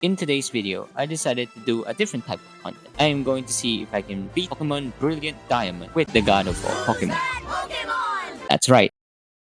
In today's video, I decided to do a different type of content. I am going to see if I can beat Pokemon Brilliant Diamond with the god of all Pokemon. That's right,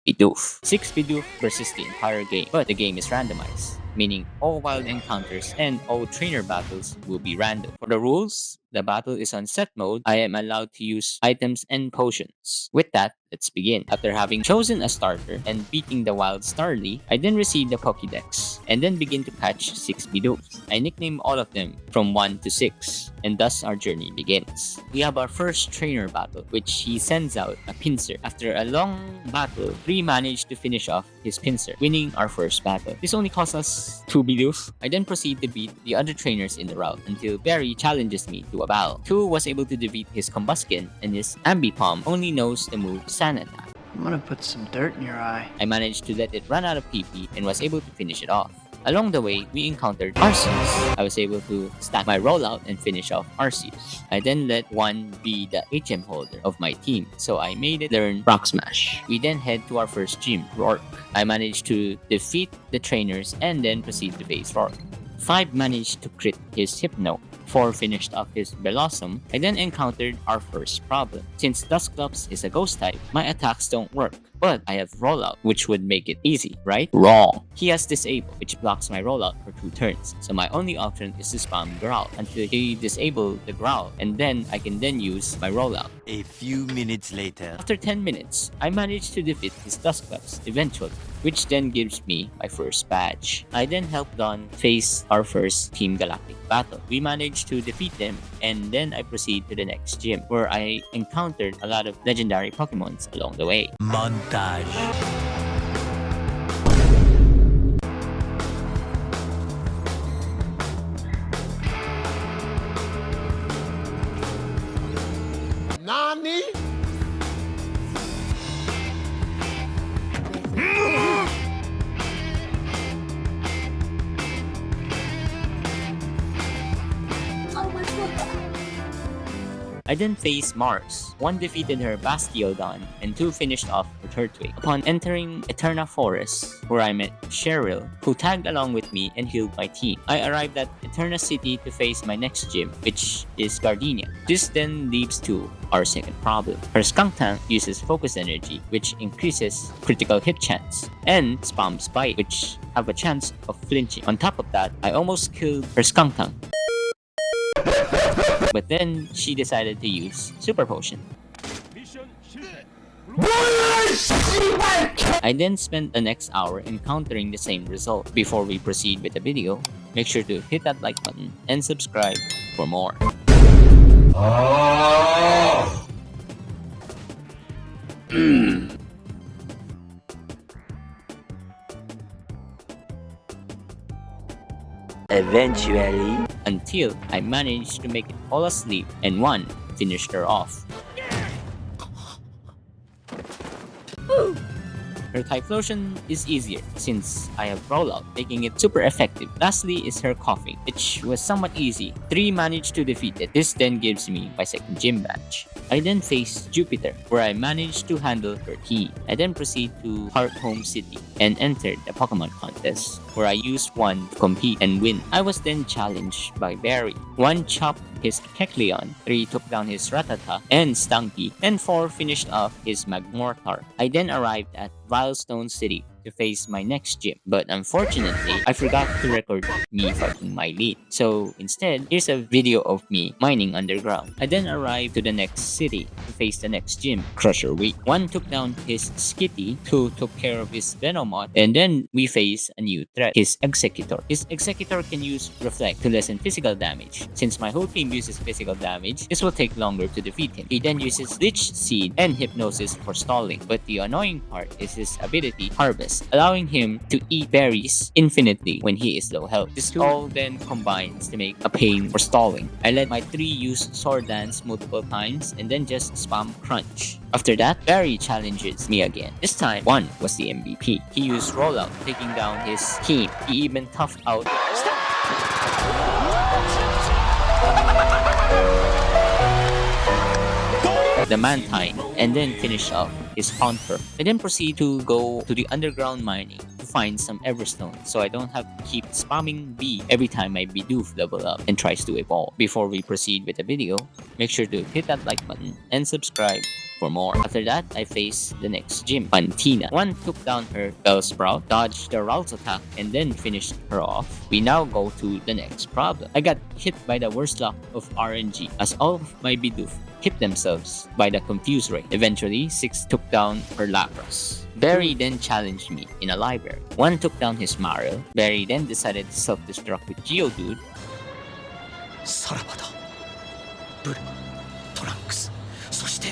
Bidoof. 6 Bidoof versus the entire game, but the game is randomized, meaning all wild encounters and all trainer battles will be random. For the rules, the battle is on set mode. I am allowed to use items and potions. With that, let's begin. After having chosen a starter and beating the wild Starly, I then receive the Pokédex and then begin to catch 6 Bidoofs. I nickname all of them from 1 to 6, and thus our journey begins. We have our first trainer battle, which he sends out a Pinsir. After a long battle, 3 managed to finish off his Pinsir, winning our first battle. This only cost us 2 Bidoof. I then proceed to beat the other trainers in the route until Barry challenges me to a battle. 2 was able to defeat his Combuskin, and his Ambipom only knows the move Sand Attack. I'm gonna put some dirt in your eye. I managed to let it run out of PP and was able to finish it off. Along the way, we encountered Arceus. I was able to stack my rollout and finish off Arceus. I then let one be the HM holder of my team, so I made it learn Rock Smash. We then head to our first gym, Rourke. I managed to defeat the trainers and then proceed to face Rourke. 5 managed to crit his Hypno. 4 finished off his Blossom. I then encountered our first problem. Since Dusclops is a ghost type, my attacks don't work. But I have rollout, which would make it easy, right? Wrong. He has disable, which blocks my rollout for 2 turns. So my only option is to spam Growl until he disables the Growl, and then I can then use my rollout. A few minutes later. After 10 minutes, I managed to defeat his Dusclops eventually, which then gives me my first badge. I then helped Don face our first Team Galactic battle. We managed to defeat them, and then I proceed to the next gym, where I encountered a lot of legendary Pokemons along the way. Montage. Nani? I then faced Mars. 1 defeated her Bastiodon, and 2 finished off her Turtwig. Upon entering Eterna Forest, where I met Cheryl, who tagged along with me and healed my team. I arrived at Eterna City to face my next gym, which is Gardenia. This then leads to our second problem. Her Skuntank uses Focus Energy, which increases critical hit chance, and spams Bite, which have a chance of flinching. On top of that, I almost killed her Skuntank. But then she decided to use Super Potion. I then spent the next hour encountering the same result. Before we proceed with the video, make sure to hit that like button and subscribe for more. Eventually. Until I managed to make it all asleep and 1 finished her off. Her Typhlosion is easier since I have rollout, making it super effective. Lastly is her Coughing, which was somewhat easy. 3 managed to defeat it. This then gives me my second gym badge. I then faced Jupiter, where I managed to handle her T. I then proceed to Heart Home City and entered the Pokemon contest, where I used 1 to compete and win. I was then challenged by Barry. 1 chopped his Kecleon, 3 took down his Rattata and Stunky, and 4 finished off his Magmortar. I then arrived at Vilestone City to face my next gym, but unfortunately, I forgot to record me fighting my lead. So instead, here's a video of me mining underground. I then arrived to the next city to face the next gym, Crusher Week. 1 took down his Skitty, 2 took care of his Venomoth, and then we face a new threat, his Executor. His Executor can use Reflect to lessen physical damage. Since my whole team uses physical damage, this will take longer to defeat him. He then uses Lich Seed and Hypnosis for stalling, but the annoying part is his ability Harvest, allowing him to eat berries infinitely when he is low health. This all then combines to make a pain for stalling. I let my 3 use Sword Dance multiple times and then just spam Crunch. After that, Barry challenges me again. This time, 1 was the MVP. He used Rollout, taking down his team. He even toughed out the Mantine, and then finish off his Haunter. I then proceed to go to the underground mining to find some Everstone so I don't have to keep spamming B every time my Bidoof level up and tries to evolve. Before we proceed with the video, make sure to hit that like button and subscribe for more. After that, I face the next gym, Pantina. One took down her Bellsprout, dodged the Ralts attack, and then finished her off. We now go to the next problem. I got hit by the worst luck of RNG as all of my Bidoof hit themselves by the Confuse Ray. Eventually, 6 took down her Lapras. Barry then challenged me in a library. 1 took down his Marill. Barry then decided to self-destruct with Geodude. さらばだ。ブル、トランクス、そして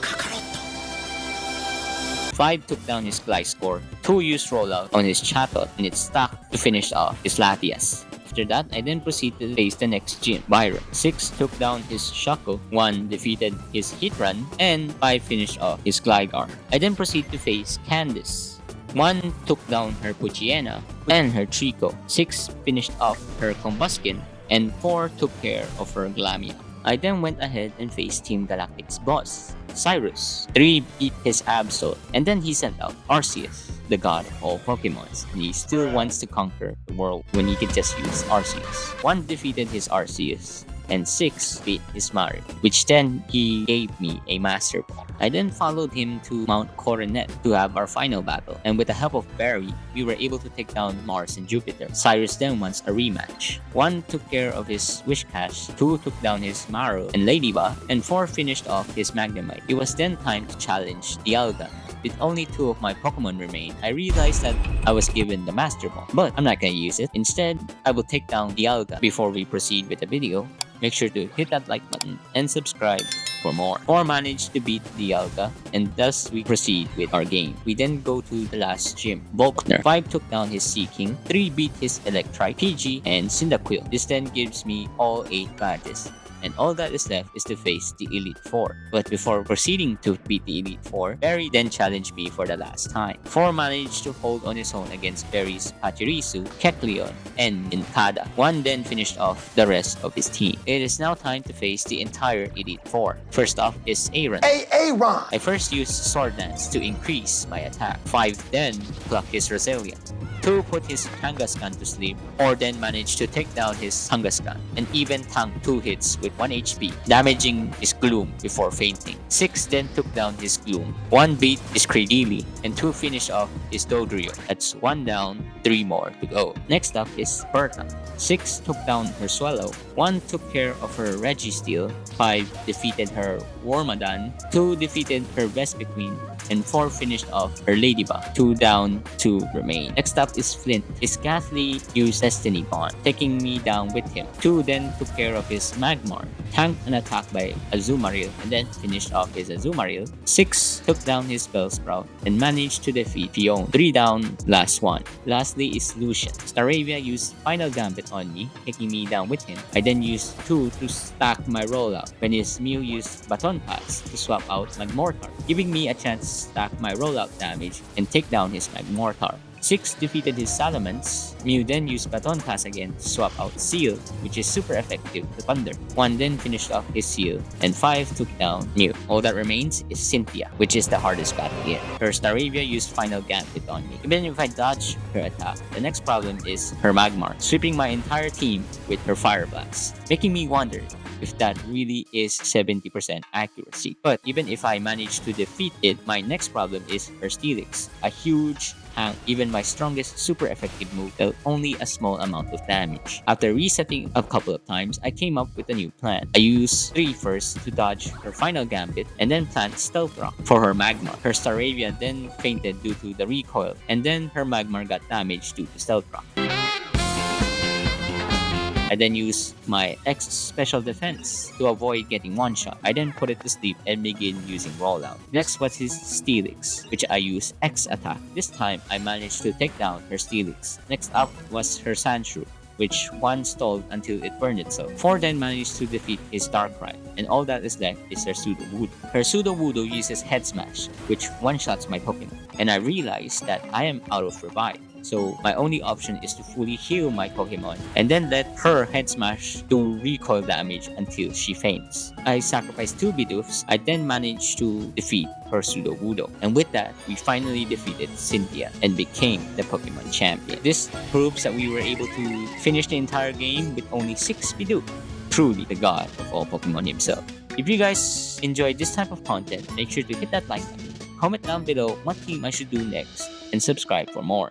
カカロット。 5 took down his Gliscor. 2 used Rollout on his Chatot and it stuck to finish off his Latias. After that, I then proceed to face the next gym, Byron. 6 took down his Shuckle, 1 defeated his Heatran, and 5 finished off his Gligar. I then proceed to face Candice. 1 took down her Poochyena and her Trico. 6 finished off her Combuskin, and 4 took care of her Glamia. I then went ahead and faced Team Galactic's boss, Cyrus. 3 beat his Absol, and then he sent out Arceus, the god of all Pokemons, and he still wants to conquer the world when he can just use Arceus. 1 defeated his Arceus, and 6 beat his Mario, which then he gave me a Master Ball. I then followed him to Mount Coronet to have our final battle, and with the help of Barry, we were able to take down Mars and Jupiter. Cyrus then wants a rematch. 1 took care of his Wishcash, 2 took down his Mario and Ladybug, and 4 finished off his Magnemite. It was then time to challenge Dialga. With only 2 of my Pokemon remain, I realized that I was given the Master Ball, but I'm not gonna use it. Instead, I will take down Dialga. Before we proceed with the video, make sure to hit that like button and subscribe for more. 4 managed to beat Dialga, and thus we proceed with our game. We then go to the last gym, Volkner. 5 took down his Seaking, 3 beat his Electrike, PG, and Cyndaquil. This then gives me all 8 badges, and all that is left is to face the Elite Four. But before proceeding to beat the Elite Four, Barry then challenged me for the last time. 4 managed to hold on his own against Barry's Pachirisu, Kecleon, and Incada. 1 then finished off the rest of his team. It is now time to face the entire Elite Four. First off is Aaron. Aaron! I first used Sword Dance to increase my attack. 5 then plucked his Roselia. 2 put his Kangaskhan to sleep, or then managed to take down his Kangaskhan, and even tanked 2 hits with 1 HP, damaging his Gloom before fainting. 6 then took down his Gloom, 1 beat his Credili, and 2 finished off his Dodrio. That's 1 down, 3 more to go. Next up is Berta. 6 took down her Swallow, 1 took care of her Registeel, 5 defeated her Wormadam, 2 defeated her Vespiquen, and 4 finished off her Ladybug. 2 down, 2 remain. Next up is Flint. His Ghastly used Destiny Bond, taking me down with him. 2 then took care of his Magmar, tanked an attack by Azumarill, and then finished off his Azumarill. 6 took down his Bellsprout and managed to defeat Fion. 3 down, last 1. Lastly is Lucian. Staravia used Final Gambit on me, taking me down with him. I then used 2 to stack my rollout when his Mew used Baton Pass to swap out Magmortar, giving me a chance to stack my rollout damage and take down his Magmortar. 6 defeated his Salamence. Mew then used Baton Pass again to swap out Seal, which is super effective to Thunder. 1 then finished off his Seal, and 5 took down Mew. All that remains is Cynthia, which is the hardest battle yet. Her Staravia used Final Gambit on me. Even if I dodge her attack, the next problem is her Magmar, sweeping my entire team with her Fire Blast, making me wonder if that really is 70% accuracy. But even if I manage to defeat it, my next problem is her Steelix, a huge tank. Even my strongest super effective move dealt only a small amount of damage. After resetting a couple of times, I came up with a new plan. I used 3 first to dodge her Final Gambit, and then plant Stealth Rock for her Magmar. Her Staravia then fainted due to the recoil, and then her Magmar got damaged due to Stealth Rock. I then use my X special defense to avoid getting one-shot. I then put it to sleep and begin using rollout. Next was his Steelix, which I use X attack. This time, I managed to take down her Steelix. Next up was her Sandshrew, which 1 stalled until it burned itself. 4 then managed to defeat his Darkrai, and all that is left is her Sudowoodo. Her Sudowoodo uses Head Smash, which one-shots my Pokemon, and I realized that I am out of revive. So my only option is to fully heal my Pokemon and then let her head smash do recoil damage until she faints. I sacrificed 2 Bidoofs. I then managed to defeat her Sudowoodo. And with that, we finally defeated Cynthia and became the Pokemon champion. This proves that we were able to finish the entire game with only 6 Bidoof. Truly the god of all Pokemon himself. If you guys enjoyed this type of content, make sure to hit that like button, comment down below what team I should do next, and subscribe for more.